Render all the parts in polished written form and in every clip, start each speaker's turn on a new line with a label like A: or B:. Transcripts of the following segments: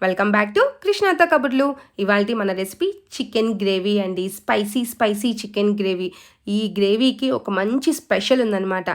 A: Welcome back to కృష్ణాతో కబుర్లు. ఇవాల్టి మన రెసిపీ చికెన్ గ్రేవీ అండి. Spicy chicken gravy. ఈ గ్రేవీకి ఒక మంచి స్పెషల్ ఉందన్నమాట.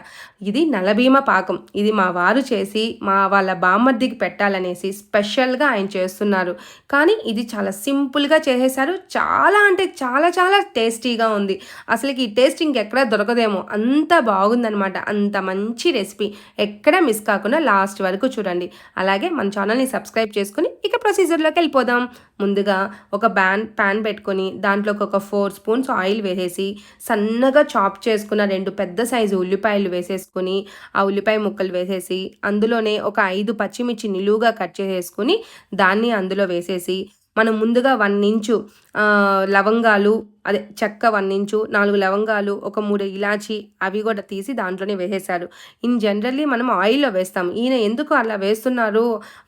A: ఇది నలభీమ పాకం. ఇది మా వారు చేసి వాళ్ళ బామ్మర్దికి పెట్టాలనేసి స్పెషల్గా ఆయన చేస్తున్నారు. కానీ ఇది చాలా సింపుల్గా చేసేసారు. చాలా అంటే చాలా టేస్టీగా ఉంది. అసలుకి ఈ టేస్ట్ ఇంకెక్కడా దొరకదేమో, అంత బాగుందనమాట. అంత మంచి రెసిపీ. ఎక్కడ మిస్ కాకుండా లాస్ట్ వరకు చూడండి. అలాగే మన ఛానల్ని సబ్స్క్రైబ్ చేసుకుని ఇక ప్రొసీజర్లోకి వెళ్ళిపోదాం. ముందుగా ఒక ప్యాన్ పెట్టుకొని దాంట్లోకి ఒక 4 స్పూన్స్ ఆయిల్ వేసేసి సన్నగా చాప్ చేసుకున్న 2 పెద్ద సైజు ఉల్లిపాయలు వేసేసుకుని ఆ ఉల్లిపాయ ముక్కలు వేసేసి అందులోనే ఒక 5 పచ్చిమిర్చి నిలువుగా కట్ చేసేసుకుని దాన్ని అందులో వేసేసి మనం ముందుగా 1 ఇంచు లవంగాలు, అదే చెక్క 1 ఇంచు, 4 లవంగాలు, ఒక 3 ఇలాచి అవి కూడా తీసి దాంట్లోనే వేసేసారు. జనరల్లీ మనం ఆయిల్లో వేస్తాం. ఈయన ఎందుకు అలా వేస్తున్నారు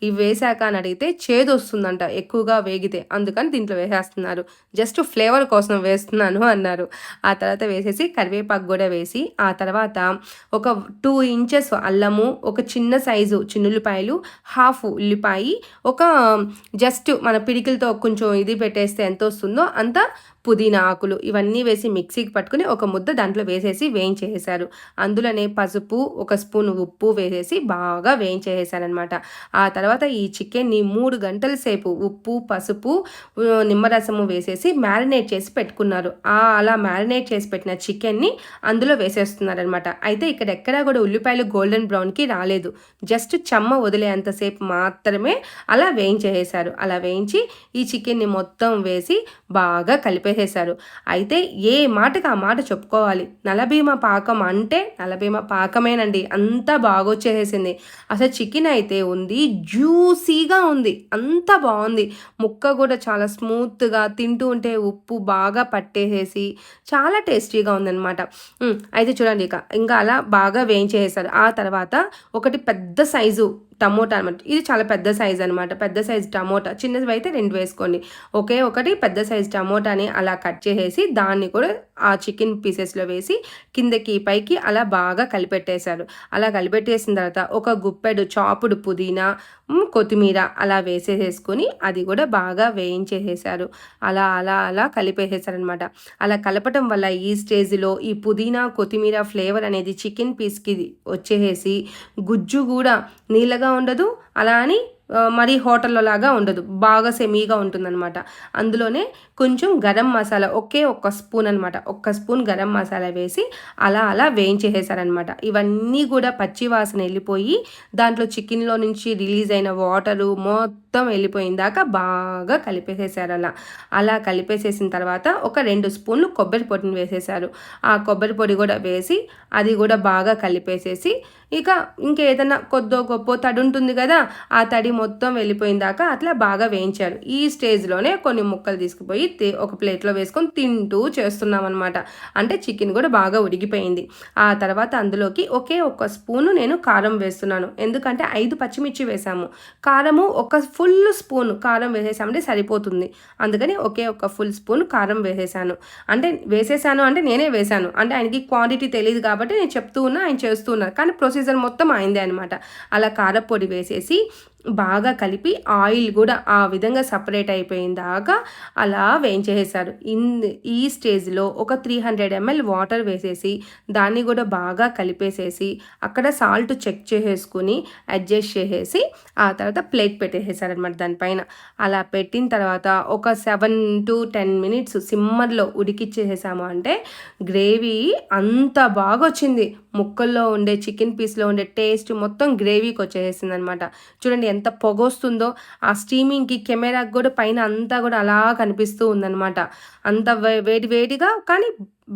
A: ఇవి వేసాక అని అడిగితే చేదు వస్తుందంట ఎక్కువగా వేగితే, అందుకని దీంట్లో వేసేస్తున్నారు, జస్ట్ ఫ్లేవర్ కోసం వేస్తున్నాను అన్నారు. ఆ తర్వాత వేసేసి కరివేపాకు కూడా వేసి ఆ తర్వాత ఒక 2 ఇంచెస్ అల్లము, ఒక చిన్న సైజు చిన్నుల్లిపాయలు, హాఫ్ ఉల్లిపాయ, ఒక జస్ట్ మన పిడికిలతో కొంచెం ఇది పెట్టేస్తే ఎంత వస్తుందో అంత పుదీనా ఆకులు, ఇవన్నీ వేసి మిక్సీకి పట్టుకుని ఒక ముద్ద దాంట్లో వేసేసి వేయించేసారు. అందులోనే పసుపు, 1 స్పూన్ ఉప్పు వేసేసి బాగా వేయించేసారనమాట. ఆ తర్వాత ఈ చికెన్ని 3 గంటల సేపు ఉప్పు, పసుపు, నిమ్మరసము వేసేసి మ్యారినేట్ చేసి పెట్టుకున్నారు. అలా మ్యారినేట్ చేసి పెట్టిన చికెన్ని అందులో వేసేస్తున్నారనమాట. అయితే ఇక్కడ ఎక్కడా కూడా ఉల్లిపాయలు గోల్డెన్ బ్రౌన్కి రాలేదు, జస్ట్ చెమ్మ వదిలేంతసేపు మాత్రమే అలా వేయించేసారు. అలా వేయించి ఈ చికెన్ని మొత్తం వేసి బాగా కలిపేసారు. అయితే ఏ మాటకి ఆ మాట చెప్పుకోవాలి. నలభీమ పాకం అంటే నలభీమ పాకమేనండి. అంతా బాగొచ్చేసింది. అసలు చికెన్ అయితే ఉంది, జ్యూసీగా ఉంది, అంత బాగుంది. ముక్క కూడా చాలా స్మూత్గా, తింటూ ఉంటే ఉప్పు బాగా పట్టేసేసి చాలా టేస్టీగా ఉందన్నమాట. అయితే చూడండి, ఇంకా అలా బాగా వేయించేసారు. ఆ తర్వాత ఒకటి పెద్ద సైజు టమోటా అనమాట. ఇది చాలా పెద్ద సైజ్ అనమాట. పెద్ద సైజ్ టమోటా, చిన్నది అయితే 2 వేసుకోండి. ఒకటి పెద్ద సైజ్ టమోటాని అలా కట్ చేసేసి దాన్ని కూడా ఆ చికెన్ పీసెస్లో వేసి కిందకి పైకి అలా బాగా కలిపెట్టేశారు. అలా కలిపెట్టేసిన తర్వాత ఒక గుప్పెడు చాపుడు పుదీనా, కొత్తిమీర అలా వేసేసుకొని అది కూడా బాగా వేయించేసేసారు. అలా కలిపేసేసారనమాట. అలా కలపటం వల్ల ఈ స్టేజ్లో ఈ పుదీనా కొత్తిమీర ఫ్లేవర్ అనేది చికెన్ పీస్కి వచ్చేసి గుజ్జు కూడా నీళ్ళగా ఉండదు, అలా అని మరీ హోటల్లో లాగా ఉండదు, బాగా సెమీగా ఉంటుందన్నమాట. అందులోనే కొంచెం గరం మసాలా, ఒక్క స్పూన్ అనమాట, 1 స్పూన్ గరం మసాలా వేసి అలా వేయించేసారనమాట. ఇవన్నీ కూడా పచ్చి వాసన వెళ్ళిపోయి దాంట్లో చికెన్లో నుంచి రిలీజ్ అయిన వాటరు మొత్తం వెళ్ళిపోయిన దాకా బాగా కలిపేసేసారు. అలా కలిపేసేసిన తర్వాత ఒక 2 స్పూన్లు కొబ్బరి పొడిని వేసేసారు. ఆ కొబ్బరి పొడి కూడా వేసి అది కూడా బాగా కలిపేసేసి ఇక ఇంకేదన్నా కొద్దో గొప్ప తడి ఉంటుంది కదా, ఆ తడి మొత్తం వెళ్ళిపోయిన దాకా అట్లా బాగా వేయించారు. ఈ స్టేజ్లోనే కొన్ని ముక్కలు తీసుకుపోయి ఒక ప్లేట్లో వేసుకొని తింటూ చేస్తున్నాం అనమాట. అంటే చికెన్ కూడా బాగా ఉడికిపోయింది. ఆ తర్వాత అందులోకి ఒక్క స్పూను నేను కారం వేస్తున్నాను. ఎందుకంటే 5 పచ్చిమిర్చి వేసాము, కారము 1 ఫుల్ స్పూన్ కారం వేసేసామంటే సరిపోతుంది. అందుకని ఒక ఫుల్ స్పూన్ కారం వేసేసాను. అంటే నేనే వేసాను, అంటే ఆయనకి క్వాంటిటీ తెలియదు కాబట్టి నేను చెప్తూ ఉన్నా, ఆయన చేస్తూ ఉన్నారు, కానీ ప్రొసీజర్ మొత్తం అయిందే అనమాట. అలా కారపొడి వేసేసి బాగా కలిపి ఆయిల్ కూడా ఆ విధంగా సపరేట్ అయిపోయిన దాకా అలా వేయించేసారు. ఈ స్టేజ్లో ఒక 300 ml వాటర్ వేసేసి దాన్ని కూడా బాగా కలిపేసేసి అక్కడ సాల్ట్ చెక్ చేసేసుకుని అడ్జస్ట్ చేసేసి ఆ తర్వాత ప్లేట్ పెట్టేసేసారనమాట దానిపైన. అలా పెట్టిన తర్వాత ఒక 7 to 10 minutes సిమ్మర్లో ఉడికిచ్చేసాము అంటే గ్రేవీ అంత బాగా వచ్చింది. ముక్కల్లో ఉండే చికెన్ పీస్లో ఉండే టేస్ట్ మొత్తం గ్రేవీకి వచ్చేసింది అనమాట. చూడండి ఎంత పొగొస్తుందో, ఆ స్టీమింగ్కి కెమెరాకి కూడా పైన అంతా కూడా అలా కనిపిస్తూ ఉందన్నమాట. అంత వేడిగా కానీ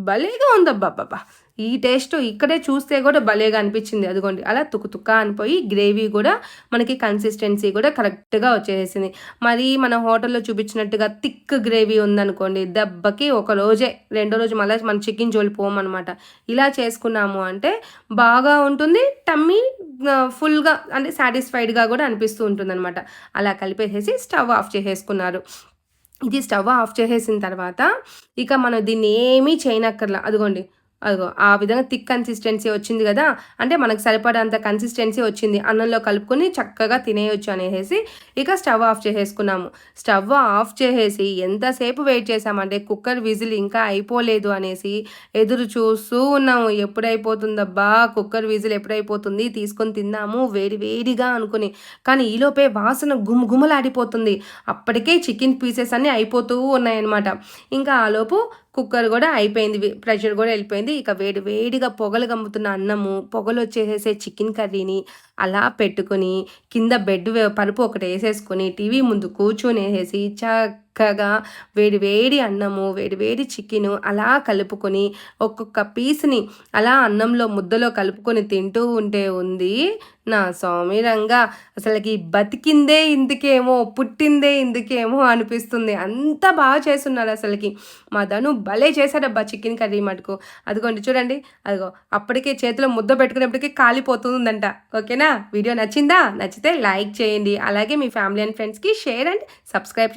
A: భలేగా ఉందబ్బా. ఈ టేస్ట్ ఇక్కడే చూస్తే కూడా భలేగా అనిపించింది. అదిగోండి అలా తుక్క అనిపోయి గ్రేవీ కూడా మనకి కన్సిస్టెన్సీ కూడా కరెక్ట్గా వచ్చేసింది. మరి మన హోటల్లో చూపించినట్టుగా థిక్ గ్రేవీ ఉందనుకోండి, దెబ్బకి రెండో రోజు మళ్ళీ మన చికెన్ జోలి పోమన్నమాట. ఇలా చేసుకున్నాము అంటే బాగా ఉంటుంది, టమ్మీ ఫుల్గా అంటే సాటిస్ఫైడ్గా కూడా అనిపిస్తూ ఉంటుంది అనమాట. అలా కలిపేసేసి స్టవ్ ఆఫ్ చేసేసుకున్నారు. ఇది స్టవ్ ఆఫ్ చేసేసిన తర్వాత ఇక మనం దీన్ని ఏమీ చేయనక్కర్లా. అదిగోండి అదిగో ఆ విధంగా థిక్ కన్సిస్టెన్సీ వచ్చింది గదా! అంటే మనకు సరిపడేంత కన్సిస్టెన్సీ వచ్చింది. అన్నంలో కలుపుకొని చక్కగా తినేయొచ్చు అనేసేసి ఇక స్టవ్ ఆఫ్ చేసేసుకున్నాము. స్టవ్ ఆఫ్ చేసేసి ఎంతసేపు వెయిట్ చేశామంటే కుక్కర్ విజిల్ ఇంకా అయిపోలేదు అనేసి ఎదురు చూస్తూ ఉన్నాము. ఎప్పుడైపోతుందబ్బా! కుక్కర్ విజిల్ ఎప్పుడైపోతుంది తీసుకొని తిందాము వేడి వేడిగా అనుకుని. కానీ ఈలోపే వాసన గుమగుమలాడిపోతుంది. అప్పటికే చికెన్ పీసెస్ అన్నీ అయిపోతూ ఉన్నాయన్నమాట. ఇంకా ఆలోపు కుక్కర్ గూడా అయిపోయింది. ప్రెషర్ గూడా ఎళ్ళిపోయింది. ఇక వేడి వేడిగా పొగలు గమ్ముతున్న అన్నము, పొగలొచ్చేసేసే చికెన్ కర్రీని అలా పెట్టుకొని, కింద పరుపు ఒకటేసేసుకొని, టీవీ ముందు కూర్చొనేసేసి చక్కగా వేడి వేడి అన్నము, వేడి వేడి చికెను అలా కలుపుకొని, ఒక్కొక్క పీస్‌ని అలా అన్నంలో ముద్దలో కలుపుకొని తింటూ ఉంటే ఉంది నా స్వామి రంగా! అసలకి బతికిందే ఇందుకేమో, పుట్టిందే ఇందుకేమో అనిపిస్తుంది. అంత బాగా చేసున్నాడసలకి. మా ధను భలే చేశాడబ్బా చికెన్ కర్రీ మటుకు. అదిగోండి చూడండి. అదిగో అప్పటికే చేతిలో ముద్ద పెట్టుకునేప్పటికి కాలిపోతుందంట. ఓకేనా? వీడియో నచ్చిందా? నచ్చితే లైక్ చేయండి. అలాగే మీ ఫ్యామిలీ అండ్ ఫ్రెండ్స్‌కి షేర్ అండ్ సబ్స్క్రైబ్